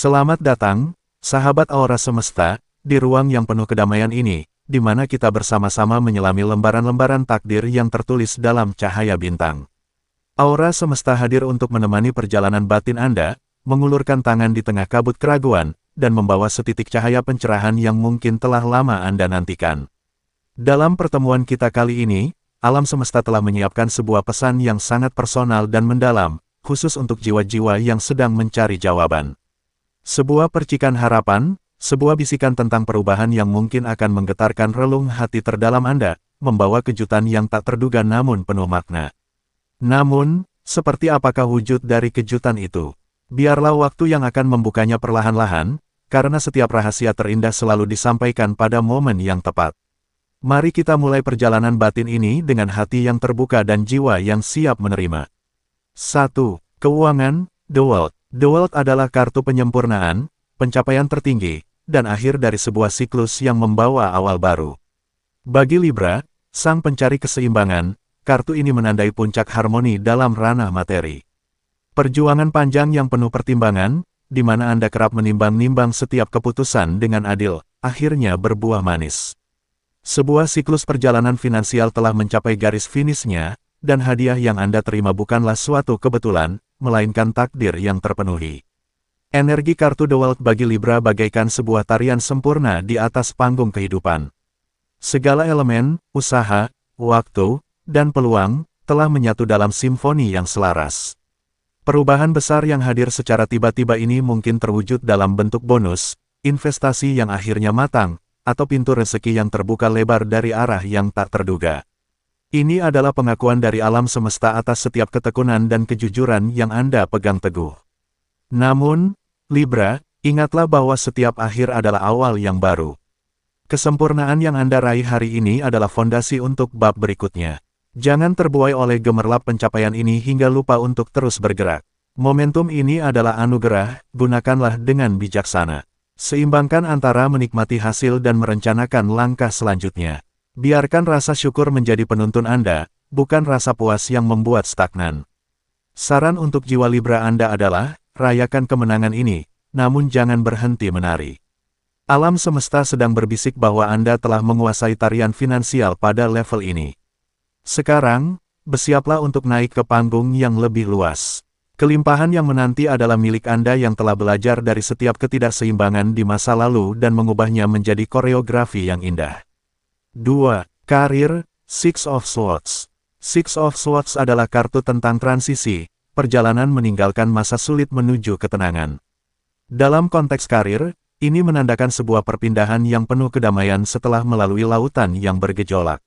Selamat datang, sahabat Aura Semesta, di ruang yang penuh kedamaian ini, di mana kita bersama-sama menyelami lembaran-lembaran takdir yang tertulis dalam cahaya bintang. Aura Semesta hadir untuk menemani perjalanan batin Anda, mengulurkan tangan di tengah kabut keraguan, dan membawa setitik cahaya pencerahan yang mungkin telah lama Anda nantikan. Dalam pertemuan kita kali ini, alam semesta telah menyiapkan sebuah pesan yang sangat personal dan mendalam, khusus untuk jiwa-jiwa yang sedang mencari jawaban. Sebuah percikan harapan, sebuah bisikan tentang perubahan yang mungkin akan menggetarkan relung hati terdalam Anda, membawa kejutan yang tak terduga namun penuh makna. Namun, seperti apakah wujud dari kejutan itu? Biarlah waktu yang akan membukanya perlahan-lahan, karena setiap rahasia terindah selalu disampaikan pada momen yang tepat. Mari kita mulai perjalanan batin ini dengan hati yang terbuka dan jiwa yang siap menerima. 1. Keuangan, The World. The World adalah kartu penyempurnaan, pencapaian tertinggi, dan akhir dari sebuah siklus yang membawa awal baru. Bagi Libra, sang pencari keseimbangan, kartu ini menandai puncak harmoni dalam ranah materi. Perjuangan panjang yang penuh pertimbangan, di mana Anda kerap menimbang-nimbang setiap keputusan dengan adil, akhirnya berbuah manis. Sebuah siklus perjalanan finansial telah mencapai garis finishnya, dan hadiah yang Anda terima bukanlah suatu kebetulan, melainkan takdir yang terpenuhi. Energi kartu The World bagi Libra bagaikan sebuah tarian sempurna di atas panggung kehidupan. Segala elemen, usaha, waktu, dan peluang, telah menyatu dalam simfoni yang selaras. Perubahan besar yang hadir secara tiba-tiba ini mungkin terwujud dalam bentuk bonus, investasi yang akhirnya matang, atau pintu rezeki yang terbuka lebar dari arah yang tak terduga. Ini adalah pengakuan dari alam semesta atas setiap ketekunan dan kejujuran yang Anda pegang teguh. Namun, Libra, ingatlah bahwa setiap akhir adalah awal yang baru. Kesempurnaan yang Anda raih hari ini adalah fondasi untuk bab berikutnya. Jangan terbuai oleh gemerlap pencapaian ini hingga lupa untuk terus bergerak. Momentum ini adalah anugerah, gunakanlah dengan bijaksana. Seimbangkan antara menikmati hasil dan merencanakan langkah selanjutnya. Biarkan rasa syukur menjadi penuntun Anda, bukan rasa puas yang membuat stagnan. Saran untuk jiwa Libra Anda adalah, rayakan kemenangan ini, namun jangan berhenti menari. Alam semesta sedang berbisik bahwa Anda telah menguasai tarian finansial pada level ini. Sekarang, bersiaplah untuk naik ke panggung yang lebih luas. Kelimpahan yang menanti adalah milik Anda yang telah belajar dari setiap ketidakseimbangan di masa lalu dan mengubahnya menjadi koreografi yang indah. 2. Karir, Six of Swords. Six of Swords adalah kartu tentang transisi, perjalanan meninggalkan masa sulit menuju ketenangan. Dalam konteks karir, ini menandakan sebuah perpindahan yang penuh kedamaian setelah melalui lautan yang bergejolak.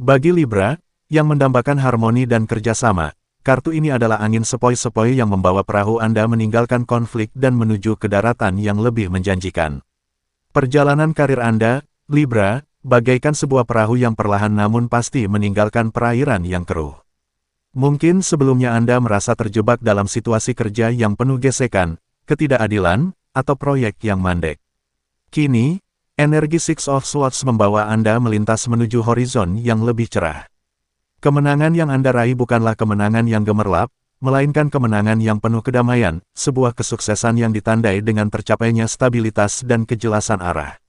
Bagi Libra, yang mendambakan harmoni dan kerjasama, kartu ini adalah angin sepoi-sepoi yang membawa perahu Anda meninggalkan konflik dan menuju ke daratan yang lebih menjanjikan. Perjalanan karir Anda, Libra, bagaikan sebuah perahu yang perlahan namun pasti meninggalkan perairan yang keruh. Mungkin sebelumnya Anda merasa terjebak dalam situasi kerja yang penuh gesekan, ketidakadilan, atau proyek yang mandek. Kini, energi Six of Swords membawa Anda melintas menuju horizon yang lebih cerah. Kemenangan yang Anda raih bukanlah kemenangan yang gemerlap, melainkan kemenangan yang penuh kedamaian, sebuah kesuksesan yang ditandai dengan tercapainya stabilitas dan kejelasan arah.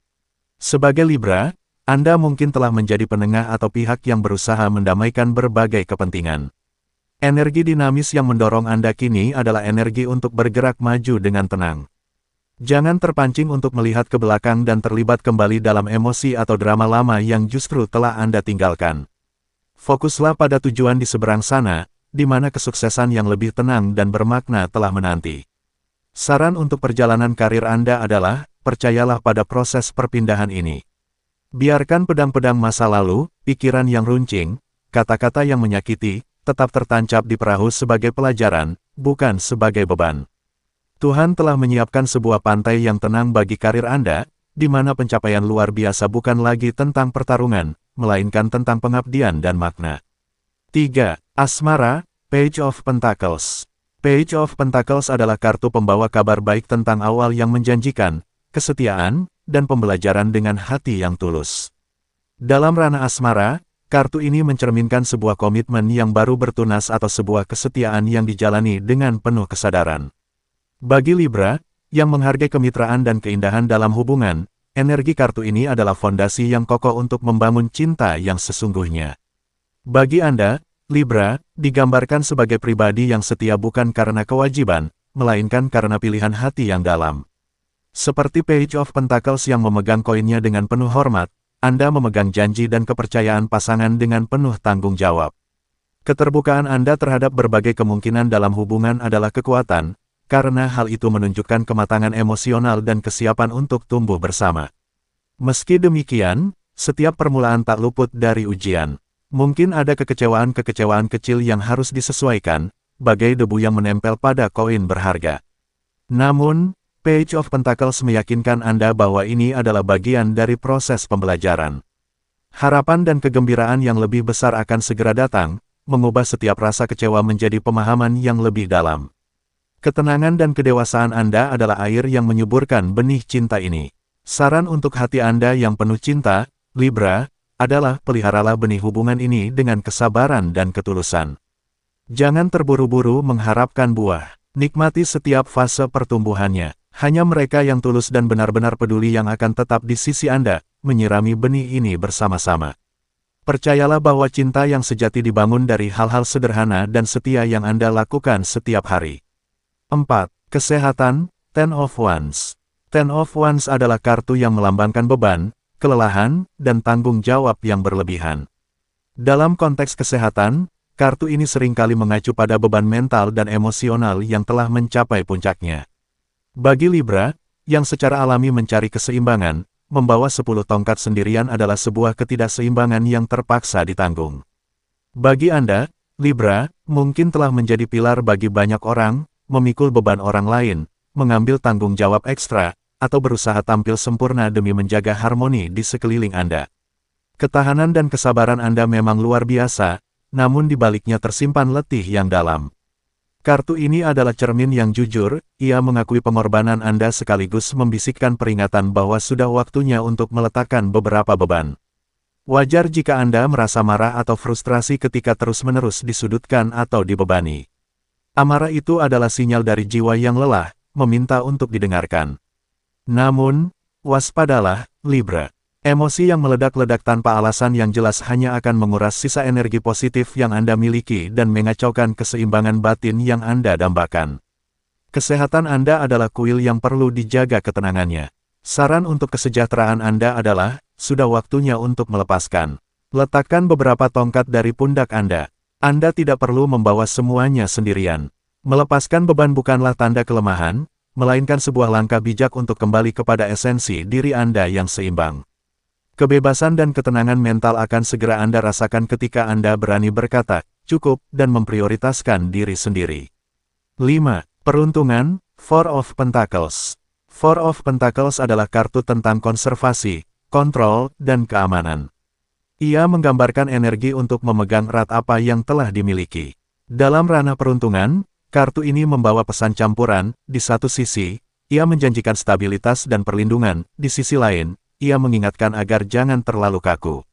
Sebagai Libra, Anda mungkin telah menjadi penengah atau pihak yang berusaha mendamaikan berbagai kepentingan. Energi dinamis yang mendorong Anda kini adalah energi untuk bergerak maju dengan tenang. Jangan terpancing untuk melihat ke belakang dan terlibat kembali dalam emosi atau drama lama yang justru telah Anda tinggalkan. Fokuslah pada tujuan di seberang sana, di mana kesuksesan yang lebih tenang dan bermakna telah menanti. Saran untuk perjalanan karir Anda adalah, percayalah pada proses perpindahan ini. Biarkan pedang-pedang masa lalu, pikiran yang runcing, kata-kata yang menyakiti, tetap tertancap di perahu sebagai pelajaran, bukan sebagai beban. Tuhan telah menyiapkan sebuah pantai yang tenang bagi karir Anda, di mana pencapaian luar biasa bukan lagi tentang pertarungan, melainkan tentang pengabdian dan makna. 3. Asmara, Page of Pentacles. Page of Pentacles adalah kartu pembawa kabar baik tentang awal yang menjanjikan, kesetiaan, dan pembelajaran dengan hati yang tulus. Dalam ranah asmara, kartu ini mencerminkan sebuah komitmen yang baru bertunas atau sebuah kesetiaan yang dijalani dengan penuh kesadaran. Bagi Libra, yang menghargai kemitraan dan keindahan dalam hubungan, energi kartu ini adalah fondasi yang kokoh untuk membangun cinta yang sesungguhnya. Bagi Anda, Libra, digambarkan sebagai pribadi yang setia bukan karena kewajiban, melainkan karena pilihan hati yang dalam. Seperti Page of Pentacles yang memegang koinnya dengan penuh hormat, Anda memegang janji dan kepercayaan pasangan dengan penuh tanggung jawab. Keterbukaan Anda terhadap berbagai kemungkinan dalam hubungan adalah kekuatan, karena hal itu menunjukkan kematangan emosional dan kesiapan untuk tumbuh bersama. Meski demikian, setiap permulaan tak luput dari ujian. Mungkin ada kekecewaan kecil yang harus disesuaikan, bagai debu yang menempel pada koin berharga. Namun, Page of Pentacles meyakinkan Anda bahwa ini adalah bagian dari proses pembelajaran. Harapan dan kegembiraan yang lebih besar akan segera datang, mengubah setiap rasa kecewa menjadi pemahaman yang lebih dalam. Ketenangan dan kedewasaan Anda adalah air yang menyuburkan benih cinta ini. Saran untuk hati Anda yang penuh cinta, Libra, adalah peliharalah benih hubungan ini dengan kesabaran dan ketulusan. Jangan terburu-buru mengharapkan buah. Nikmati setiap fase pertumbuhannya. Hanya mereka yang tulus dan benar-benar peduli yang akan tetap di sisi Anda, menyirami benih ini bersama-sama. Percayalah bahwa cinta yang sejati dibangun dari hal-hal sederhana dan setia yang Anda lakukan setiap hari. 4. Kesehatan, Ten of Wands. Ten of Wands adalah kartu yang melambangkan beban, kelelahan, dan tanggung jawab yang berlebihan. Dalam konteks kesehatan, kartu ini seringkali mengacu pada beban mental dan emosional yang telah mencapai puncaknya. Bagi Libra, yang secara alami mencari keseimbangan, membawa 10 tongkat sendirian adalah sebuah ketidakseimbangan yang terpaksa ditanggung. Bagi Anda, Libra, mungkin telah menjadi pilar bagi banyak orang, memikul beban orang lain, mengambil tanggung jawab ekstra, atau berusaha tampil sempurna demi menjaga harmoni di sekeliling Anda. Ketahanan dan kesabaran Anda memang luar biasa, namun di baliknya tersimpan letih yang dalam. Kartu ini adalah cermin yang jujur, ia mengakui pengorbanan Anda sekaligus membisikkan peringatan bahwa sudah waktunya untuk meletakkan beberapa beban. Wajar jika Anda merasa marah atau frustrasi ketika terus-menerus disudutkan atau dibebani. Amarah itu adalah sinyal dari jiwa yang lelah, meminta untuk didengarkan. Namun, waspadalah, Libra. Emosi yang meledak-ledak tanpa alasan yang jelas hanya akan menguras sisa energi positif yang Anda miliki dan mengacaukan keseimbangan batin yang Anda dambakan. Kesehatan Anda adalah kuil yang perlu dijaga ketenangannya. Saran untuk kesejahteraan Anda adalah, sudah waktunya untuk melepaskan. Letakkan beberapa tongkat dari pundak Anda. Anda tidak perlu membawa semuanya sendirian. Melepaskan beban bukanlah tanda kelemahan, melainkan sebuah langkah bijak untuk kembali kepada esensi diri Anda yang seimbang. Kebebasan dan ketenangan mental akan segera Anda rasakan ketika Anda berani berkata, cukup, dan memprioritaskan diri sendiri. 5. Peruntungan, Four of Pentacles. Four of Pentacles adalah kartu tentang konservasi, kontrol, dan keamanan. Ia menggambarkan energi untuk memegang erat apa yang telah dimiliki. Dalam ranah peruntungan, kartu ini membawa pesan campuran. Di satu sisi, ia menjanjikan stabilitas dan perlindungan, di sisi lain, ia mengingatkan agar jangan terlalu kaku.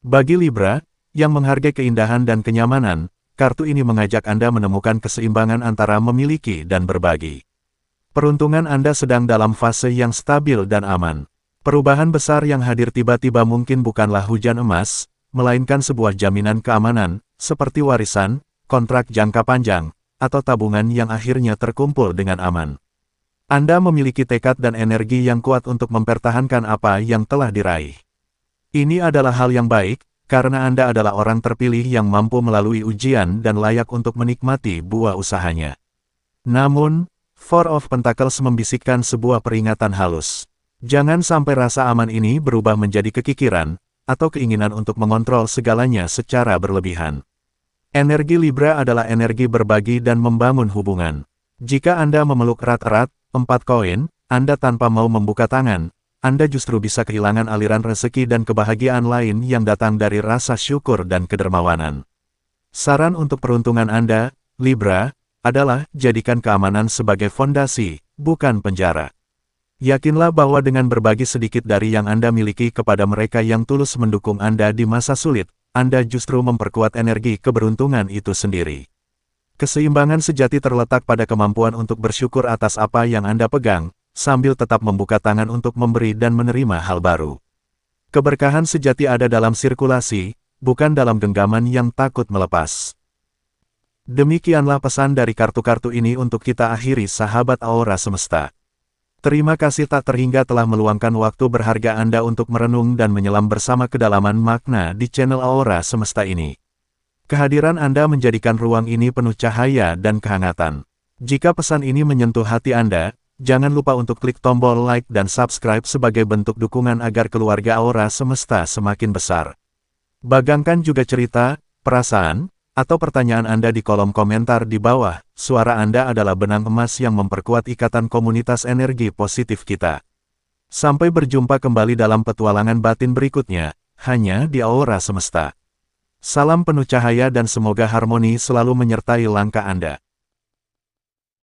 Bagi Libra, yang menghargai keindahan dan kenyamanan, kartu ini mengajak Anda menemukan keseimbangan antara memiliki dan berbagi. Peruntungan Anda sedang dalam fase yang stabil dan aman. Perubahan besar yang hadir tiba-tiba mungkin bukanlah hujan emas, melainkan sebuah jaminan keamanan, seperti warisan, kontrak jangka panjang, atau tabungan yang akhirnya terkumpul dengan aman. Anda memiliki tekad dan energi yang kuat untuk mempertahankan apa yang telah diraih. Ini adalah hal yang baik, karena Anda adalah orang terpilih yang mampu melalui ujian dan layak untuk menikmati buah usahanya. Namun, Four of Pentacles membisikkan sebuah peringatan halus. Jangan sampai rasa aman ini berubah menjadi kekikiran, atau keinginan untuk mengontrol segalanya secara berlebihan. Energi Libra adalah energi berbagi dan membangun hubungan. Jika Anda memeluk erat-erat 4 koin, Anda tanpa mau membuka tangan, Anda justru bisa kehilangan aliran rezeki dan kebahagiaan lain yang datang dari rasa syukur dan kedermawanan. Saran untuk peruntungan Anda, Libra, adalah jadikan keamanan sebagai fondasi, bukan penjara. Yakinlah bahwa dengan berbagi sedikit dari yang Anda miliki kepada mereka yang tulus mendukung Anda di masa sulit, Anda justru memperkuat energi keberuntungan itu sendiri. Keseimbangan sejati terletak pada kemampuan untuk bersyukur atas apa yang Anda pegang, sambil tetap membuka tangan untuk memberi dan menerima hal baru. Keberkahan sejati ada dalam sirkulasi, bukan dalam genggaman yang takut melepas. Demikianlah pesan dari kartu-kartu ini untuk kita akhiri sahabat Aura Semesta. Terima kasih tak terhingga telah meluangkan waktu berharga Anda untuk merenung dan menyelam bersama kedalaman makna di channel Aura Semesta ini. Kehadiran Anda menjadikan ruang ini penuh cahaya dan kehangatan. Jika pesan ini menyentuh hati Anda, jangan lupa untuk klik tombol like dan subscribe sebagai bentuk dukungan agar keluarga Aura Semesta semakin besar. Bagangkan juga cerita, perasaan, atau pertanyaan Anda di kolom komentar di bawah. Suara Anda adalah benang emas yang memperkuat ikatan komunitas energi positif kita. Sampai berjumpa kembali dalam petualangan batin berikutnya, hanya di Aura Semesta. Salam penuh cahaya dan semoga harmoni selalu menyertai langkah Anda.